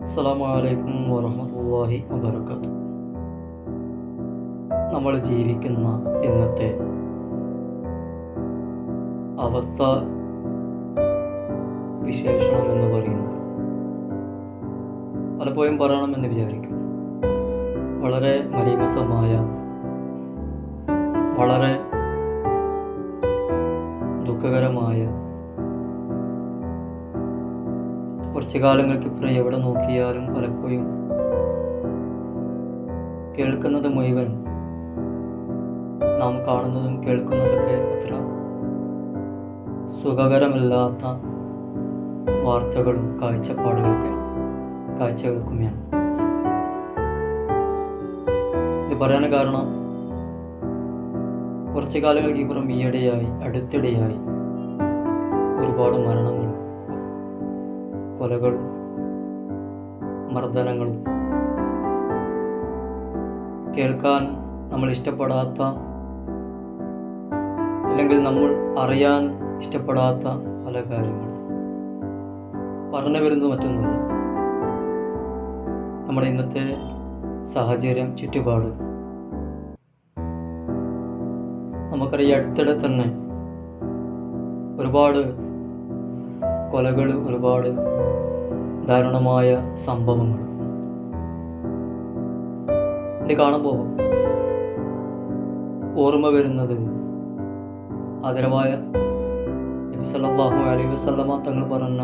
അസ്സലാമു അലൈക്കും വറഹ്മത്തുള്ളാഹി വബറകാതുഹു. നമ്മൾ ജീവിക്കുന്ന ഇന്നത്തെ അവസ്ഥ വിശേഷണം എന്ന് പറയുന്നത് പലപ്പോഴും പറയണമെന്ന് വിചാരിക്കും. വളരെ മലീമസമായ, വളരെ ദുഃഖകരമായ, കുറച്ചു കാലങ്ങൾക്കിപ്പുറം എവിടെ നോക്കിയാലും പലപ്പോഴും കേൾക്കുന്നത് മുഴുവൻ നാം കാണുന്നതും കേൾക്കുന്നതൊക്കെ അത്ര സുഖകരമല്ലാത്ത വാർത്തകളും കാഴ്ചകളുമൊക്കെയാണ്. ഇത് പറയാൻ കാരണം കുറച്ചു കാലങ്ങൾക്കിപ്പുറം അടുത്തിടെയായി ഒരുപാട് മരണങ്ങളും കൊലകളും മർദ്ദനങ്ങളും കേൾക്കാൻ നമ്മൾ ഇഷ്ടപ്പെടാത്ത, അല്ലെങ്കിൽ നമ്മൾ അറിയാൻ ഇഷ്ടപ്പെടാത്ത പല കാര്യങ്ങളും പറഞ്ഞു വരുന്നത് മറ്റൊന്നുമില്ല. നമ്മുടെ ഇന്നത്തെ സാഹചര്യം, ചുറ്റുപാട് നമുക്കറിയാം. അടുത്തിടെ തന്നെ ഒരുപാട് കൊലകൾ, ഒരുപാട് ദാരുണമായ സംഭവങ്ങൾ. ഇത് കാണുമ്പോൾ ഓർമ്മ വരുന്നത് ആദരവായ നബി സല്ലല്ലാഹു അലൈഹി വസല്ലമ തങ്ങൾ പറഞ്ഞ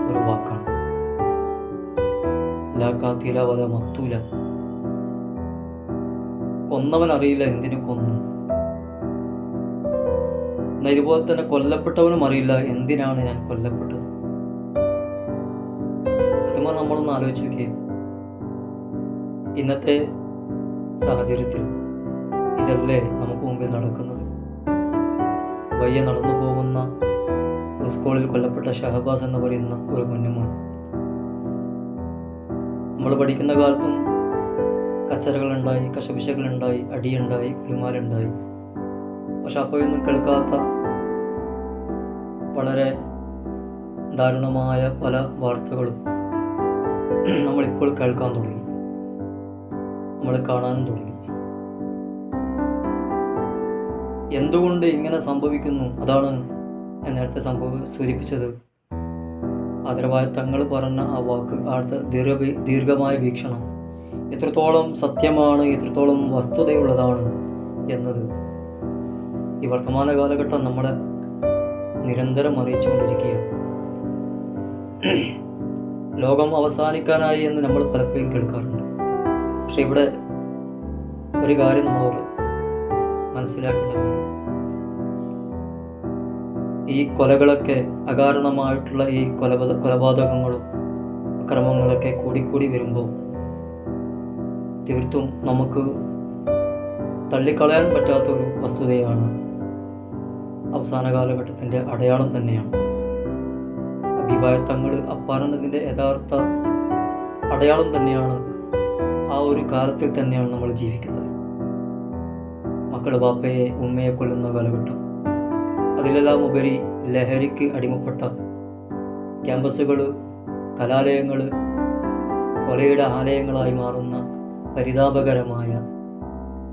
ഒരു വാക്കാണ്, ലാ ഖാതില വല മഖ്തൂല. കൊന്നവൻ അറിയില്ല എന്തിനു കൊന്നു. എന്നാൽ ഇതുപോലെ തന്നെ കൊല്ലപ്പെട്ടവനും അറിയില്ല എന്തിനാണ് ഞാൻ കൊല്ലപ്പെട്ടത്. സത്യമായി നമ്മളൊന്ന് ആലോചിച്ച് നോക്കിയേ. ഇന്നത്തെ സാഹചര്യത്തിൽ ഇതല്ലേ നമുക്ക് മുമ്പിൽ നടക്കുന്നത്? വയ്യ നടന്നു പോകുന്ന ഒരു സ്കൂളിൽ കൊല്ലപ്പെട്ട ഷഹബാസ് എന്ന് പറയുന്ന ഒരു കുഞ്ഞുമോൻ. നമ്മൾ പഠിക്കുന്ന കാലത്തും കച്ചറകളുണ്ടായി, കശപിശകളുണ്ടായി, അടിയുണ്ടായി, കുലുമാലുണ്ടായി. പക്ഷെ അപ്പോഴൊന്നും കേൾക്കാത്ത വളരെ ദാരുണമായ പല വാർത്തകളും നമ്മളിപ്പോൾ കേൾക്കാൻ തുടങ്ങി, നമ്മൾ കാണാനും തുടങ്ങി. എന്തുകൊണ്ട് ഇങ്ങനെ സംഭവിക്കുന്നു? അതാണ് ഞാൻ നേരത്തെ സൂചിപ്പിച്ചത്. ആദരവായ തങ്ങൾ പറഞ്ഞ ആ വാക്ക്, അടുത്ത ദീർഘമായ വീക്ഷണം എത്രത്തോളം സത്യമാണ്, എത്രത്തോളം വസ്തുതയുള്ളതാണ് എന്നത് ഈ വർത്തമാന കാലഘട്ടം നമ്മളെ നിരന്തരം അറിയിച്ചുകൊണ്ടിരിക്കുകയാണ്. ലോകം അവസാനിക്കാനായി എന്ന് നമ്മൾ പലപ്പോഴും കേൾക്കാറുണ്ട്. പക്ഷെ ഇവിടെ ഒരു കാര്യം നമ്മൾ മനസ്സിലാക്കേണ്ടതുണ്ട്. ഈ കൊലകളൊക്കെ, അകാരണമായിട്ടുള്ള ഈ കൊലപാതകങ്ങളും അക്രമങ്ങളൊക്കെ കൂടിക്കൂടി വരുമ്പോൾ തീർത്തും നമുക്ക് തള്ളിക്കളയാൻ പറ്റാത്ത ഒരു വസ്തുതയാണ്, അവസാന കാലഘട്ടത്തിൻ്റെ അടയാളം തന്നെയാണ്. ഹബീബായ തങ്ങൾ പറഞ്ഞതിൻ്റെ യഥാർത്ഥ അടയാളം തന്നെയാണ്. ആ ഒരു കാലത്തിൽ തന്നെയാണ് നമ്മൾ ജീവിക്കുന്നത്. മക്കൾ ബാപ്പയെ, ഉമ്മയെ കൊല്ലുന്ന കാലഘട്ടം, അതിലെല്ലാം ഉപരി ലഹരിക്ക് അടിമപ്പെട്ട ക്യാമ്പസുകൾ, കലാലയങ്ങൾ കൊലയുടെ ആലയങ്ങളായി മാറുന്ന പരിതാപകരമായ,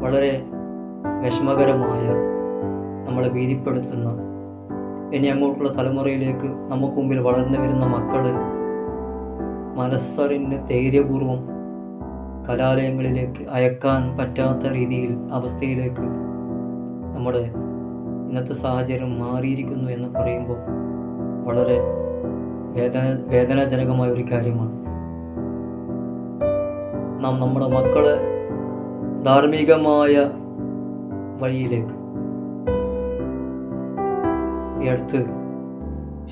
വളരെ വിഷമകരമായ, നമ്മളെ ഭീതിപ്പെടുത്തുന്ന, ഇനി അങ്ങോട്ടുള്ള തലമുറയിലേക്ക് നമുക്ക് മുമ്പിൽ വളർന്നു വരുന്ന മക്കൾ മനസ്സറിഞ്ഞ് ധൈര്യപൂർവം കലാലയങ്ങളിലേക്ക് അയക്കാൻ പറ്റാത്ത അവസ്ഥയിലേക്ക് നമ്മുടെ ഇന്നത്തെ സാഹചര്യം മാറിയിരിക്കുന്നു എന്ന് പറയുമ്പോൾ വളരെ വേദനാജനകമായ ഒരു കാര്യമാണ്. നാം നമ്മുടെ മക്കളെ ധാർമ്മികമായ വഴിയിലേക്ക്, ഈ അടുത്ത്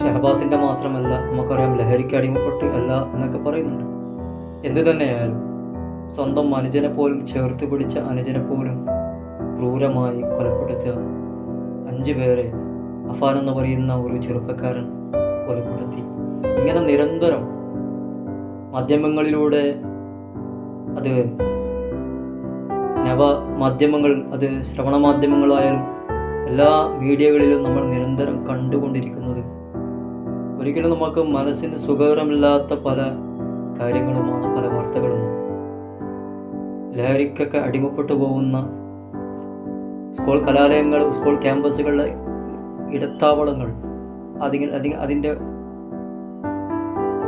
ഷഹബാസിൻ്റെ മാത്രമല്ല, നമുക്കറിയാം ലഹരിക്ക് അടിമപ്പെട്ട് അല്ല എന്നൊക്കെ പറയുന്നുണ്ട്. എന്തു തന്നെയായാലും സ്വന്തം അനുജനെ പോലും, ചേർത്ത് പിടിച്ച അനുജനെ പോലും ക്രൂരമായി കൊലപ്പെടുത്തുക, 5 പേരെ അഫാൻ എന്ന് പറയുന്ന ഒരു ചെറുപ്പക്കാരൻ കൊലപ്പെടുത്തി. ഇങ്ങനെ നിരന്തരം മാധ്യമങ്ങളിലൂടെ, അത് മാധ്യമങ്ങൾ, അത് ശ്രവണ മാധ്യമങ്ങളായാലും എല്ലാ മീഡിയകളിലും നമ്മൾ നിരന്തരം കണ്ടുകൊണ്ടിരിക്കുന്നത് ഒരിക്കലും നമുക്ക് മനസ്സിന് സുഖകരമില്ലാത്ത പല കാര്യങ്ങളുമാണ്, പല വാർത്തകളുമാണ്. ലഹരിക്കൊക്കെ അടിമപ്പെട്ടു പോകുന്ന സ്കൂൾ കലാലയങ്ങൾ, സ്കൂൾ ക്യാമ്പസുകളിലെ ഇടത്താവളങ്ങൾ, അതിൻ്റെ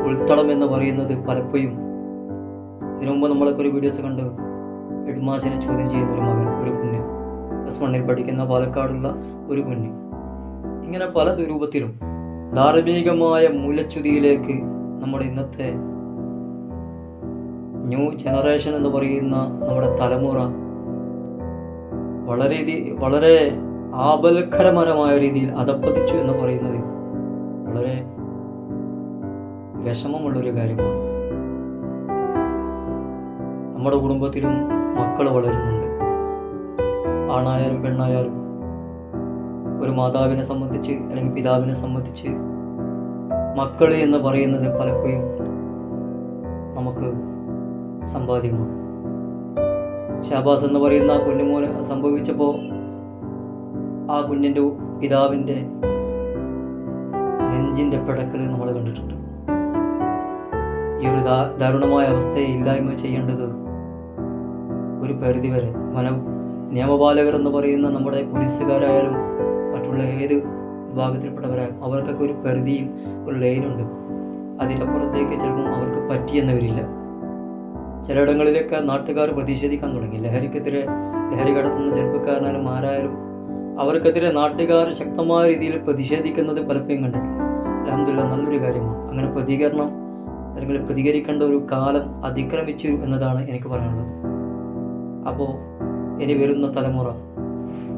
ഉൾത്തളം എന്ന് പറയുന്നത് പലപ്പോഴും, ഇതിനു മുമ്പ് നമ്മളൊക്കെ ഒരു വീഡിയോസ് കണ്ട് ഹെഡ്മാസ്റ്ററിനെ ചോദ്യം ചെയ്യുന്ന ഒരു മകൻ, ഒരു കുഞ്ഞ്, +1 പഠിക്കുന്ന പാലക്കാടുള്ള ഒരു കുഞ്ഞ്, ഇങ്ങനെ പല രൂപത്തിലും ധാർമ്മികമായ മൂലച്യുതിയിലേക്ക് നമ്മുടെ ഇന്നത്തെ ന്യൂ ജനറേഷൻ എന്ന് പറയുന്ന നമ്മുടെ തലമുറ വളരെ ആപൽക്കരമായ രീതിയിൽ അധപ്പതിച്ചു എന്ന് പറയുന്നത് വളരെ വിഷമമുള്ളൊരു കാര്യമാണ്. നമ്മുടെ കുടുംബത്തിലും മക്കൾ വളരുന്നുണ്ട്. ആണായാലും പെണ്ണായാലും ഒരു മാതാവിനെ സംബന്ധിച്ച് അല്ലെങ്കിൽ പിതാവിനെ സംബന്ധിച്ച് മക്കൾ എന്ന് പറയുന്നത് പലപ്പോഴും നമുക്ക് സമ്പാദ്യമാണ്. ഷഹബാസ് എന്ന് പറയുന്ന കുഞ്ഞുമോന് സംഭവിച്ചപ്പോൾ ആ കുഞ്ഞിൻ്റെ പിതാവിൻ്റെ നെഞ്ചിൻ്റെ പിടക്കൽ നമ്മൾ കണ്ടിട്ടുണ്ട്. ഈ ഒരു ദാരുണമായ അവസ്ഥയെ ഇല്ലായ്മ ചെയ്യേണ്ടത് ഒരു പരിധിവരെ നിയമപാലകർ എന്ന് പറയുന്ന നമ്മുടെ പോലീസുകാരായാലും മറ്റുള്ള ഏത് വിഭാഗത്തിൽപ്പെട്ടവരായാലും അവർക്കൊക്കെ ഒരു പരിധിയും ഒരു ലൈനുണ്ട്. അതിൻ്റെ പുറത്തേക്ക് ചിലപ്പം അവർക്ക് പറ്റിയെന്ന് വരില്ല. ചിലയിടങ്ങളിലൊക്കെ നാട്ടുകാർ പ്രതിഷേധിക്കാൻ തുടങ്ങി. ലഹരി കടത്തുന്ന ചെറുപ്പക്കാരനായാലും ആരായാലും അവർക്കെതിരെ നാട്ടുകാർ ശക്തമായ രീതിയിൽ പ്രതിഷേധിക്കുന്നത് പലപ്പോഴും കണ്ടിട്ടുണ്ട്. അൽഹംദുലില്ലാഹ്, നല്ലൊരു കാര്യമാണ്. അങ്ങനെ പ്രതികരണം അല്ലെങ്കിൽ പ്രതികരിക്കേണ്ട ഒരു കാലം അതിക്രമിച്ചു എന്നതാണ് എനിക്ക് പറയാനുള്ളത്. അപ്പോൾ ഇനി വരുന്ന തലമുറ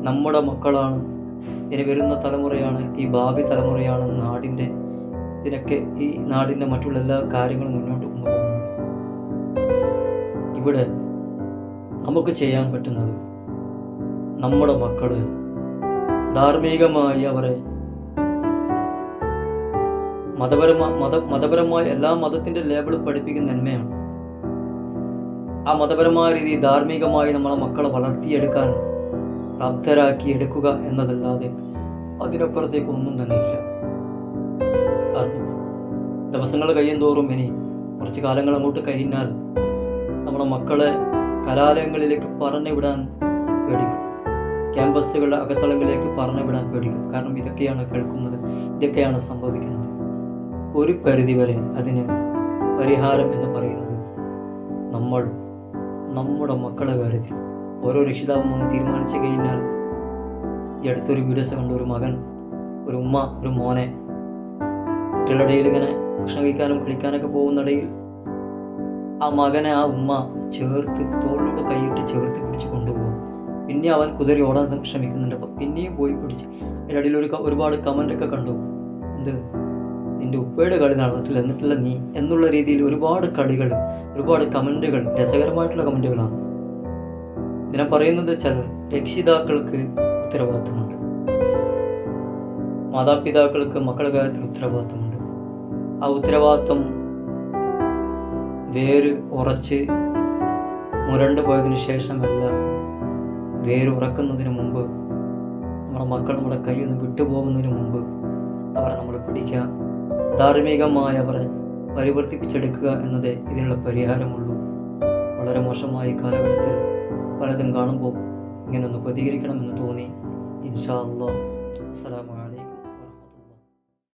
നമ്മുടെ മക്കളാണ്, ഇനി വരുന്ന തലമുറയാണ്, ഈ ഭാവി തലമുറയാണ് ഈ നാടിൻ്റെ മറ്റുള്ള എല്ലാ കാര്യങ്ങളും മുന്നോട്ട് കൊണ്ടുപോകുന്നത്. ഇവിടെ നമുക്ക് ചെയ്യാൻ പറ്റുന്നത് നമ്മുടെ മക്കള് ധാർമ്മികമായി അവരെ മതപരമായ എല്ലാ മതത്തിൻ്റെ ലേബിൾ പഠിപ്പിക്കുന്ന നന്മയാണ്. ആ മതപരമായ രീതിയിൽ ധാർമ്മികമായി നമ്മളെ മക്കളെ വളർത്തിയെടുക്കാൻ പ്രാപ്തരാക്കി എടുക്കുക എന്നതല്ലാതെ അതിനപ്പുറത്തേക്ക് ഒന്നും തന്നെ ഇല്ല. കാരണം ദിവസങ്ങൾ കഴിയുന്തോറും ഇനി കുറച്ച് കാലങ്ങൾ അങ്ങോട്ട് കഴിഞ്ഞാൽ നമ്മുടെ മക്കളെ കലാലയങ്ങളിലേക്ക് പറഞ്ഞു വിടാൻ പേടിക്കും, ക്യാമ്പസുകളുടെ അകത്തളങ്ങളിലേക്ക് പറഞ്ഞു വിടാൻ പേടിക്കും. കാരണം ഇതൊക്കെയാണ് കേൾക്കുന്നത്, ഇതൊക്കെയാണ് സംഭവിക്കുന്നത്. ഒരു പരിധിവരെ അതിന് പരിഹാരം എന്ന് പറയുന്നത് നമ്മുടെ മക്കളുടെ കാര്യത്തിൽ ഓരോ രക്ഷിതാവും ഒന്ന് തീരുമാനിച്ചു കഴിഞ്ഞാൽ, ഈ അടുത്തൊരു വീഡിയോസ് കണ്ട ഒരു മകൻ, ഒരു ഉമ്മ, ഒരു മോനെ കുട്ടികളുടെ ഇടയിൽ ഇങ്ങനെ ഭക്ഷണം കഴിക്കാനും കളിക്കാനൊക്കെ പോകുന്നിടയിൽ ആ മകനെ ആ ഉമ്മ തോളിലൂടെ കൈയിട്ട് ചേർത്ത് പിടിച്ച് കൊണ്ടുപോകും. പിന്നെ അവൻ കുതിരി ഓടാൻ ശ്രമിക്കുന്നുണ്ട്. അപ്പം പിന്നെയും പോയി പിടിച്ച് അതിൻ്റെ ഇടയിൽ ഒരുപാട് കമൻ്റൊക്കെ കണ്ടു. നിൻ്റെ ഉപ്പയുടെ കളി നടന്നിട്ടില്ല, എന്നിട്ടില്ല നീ എന്നുള്ള രീതിയിൽ ഒരുപാട് കളികൾ, ഒരുപാട് കമൻറ്റുകൾ, രസകരമായിട്ടുള്ള കമൻറ്റുകളാണ്. ഇതിനെ പറയുന്നത് വെച്ചാൽ രക്ഷിതാക്കൾക്ക് ഉത്തരവാദിത്തമുണ്ട്, മാതാപിതാക്കൾക്ക് മക്കളുടെ കാര്യത്തിൽ ഉത്തരവാദിത്തമുണ്ട്. ആ ഉത്തരവാദിത്തം വേര് ഉറച്ച് മുരണ്ടു പോയതിനു ശേഷമല്ല, വേര് ഉറക്കുന്നതിന് മുമ്പ്, നമ്മുടെ മക്കൾ നമ്മുടെ കയ്യിൽ നിന്ന് വിട്ടുപോകുന്നതിന് മുമ്പ് അവരെ നമ്മൾ പിടിക്കുക, ധാർമ്മികമായി അവരെ പരിവർത്തിപ്പിച്ചെടുക്കുക എന്നതേ ഇതിനുള്ള പരിഹാരമുള്ളൂ. വളരെ മോശമായ കാലഘട്ടത്തിൽ പലതും കാണുമ്പോൾ ഇങ്ങനെ ഒന്ന് പ്രതികരിക്കണമെന്ന് തോന്നി. ഇൻഷാ അല്ലാഹ്. അസ്സലാമു അലൈക്കും.